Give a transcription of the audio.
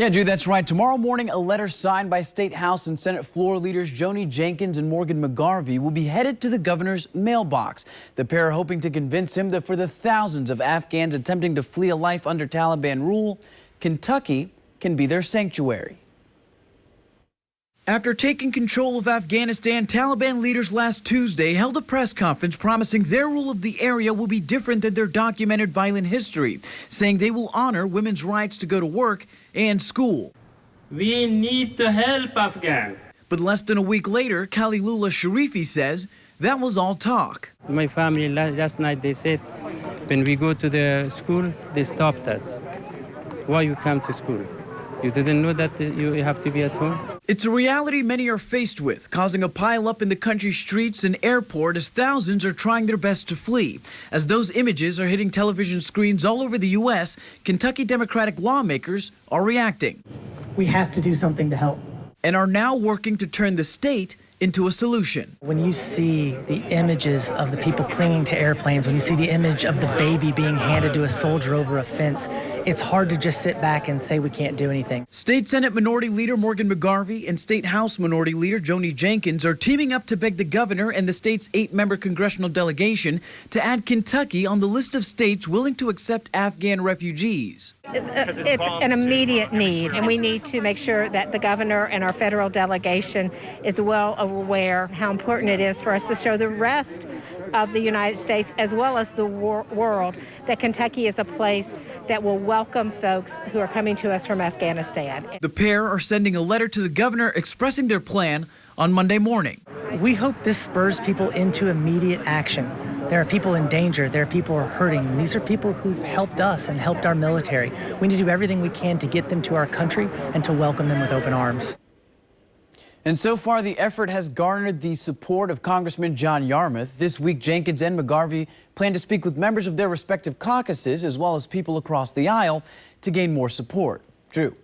Yeah, Drew, that's right. Tomorrow morning, a letter signed by State House and Senate floor leaders Joni Jenkins and Morgan McGarvey will be headed to the governor's mailbox. The pair are hoping to convince him that for the thousands of Afghans attempting to flee a life under Taliban rule, Kentucky can be their sanctuary. After taking control of Afghanistan, Taliban leaders last Tuesday held a press conference promising their rule of the area will be different than their documented violent history, saying they will honor women's rights to go to work and school. We need to help Afghan. But less than a week later, Khalilullah Sharifi says that was all talk. My family last night, they said, when we go to the school, they stopped us. Why you come to school? You didn't know that you have to be at home? It's a reality many are faced with, causing a pileup in the country's streets and airport as thousands are trying their best to flee. As those images are hitting television screens all over the U.S., Kentucky Democratic lawmakers are reacting. We have to do something to help. And are now working to turn the state into a solution. When you see the images of the people clinging to airplanes, when you see the image of the baby being handed to a soldier over a fence, it's hard to just sit back and say we can't do anything. State Senate Minority Leader Morgan McGarvey and State House Minority Leader Joni Jenkins are teaming up to beg the governor and the state's 8-member congressional delegation to add Kentucky on the list of states willing to accept Afghan refugees. It's an immediate need, and we need to make sure that the governor and our federal delegation is well aware how important it is for us to show the rest of the United States as well as the world that Kentucky is a place that will welcome folks who are coming to us from Afghanistan. The pair are sending a letter to the governor expressing their plan on Monday morning. We hope this spurs people into immediate action. There are people in danger. There are people who are hurting. These are people who've helped us and helped our military. We need to do everything we can to get them to our country and to welcome them with open arms. And so far, the effort has garnered the support of Congressman John Yarmuth. This week, Jenkins and McGarvey plan to speak with members of their respective caucuses as well as people across the aisle to gain more support. Drew.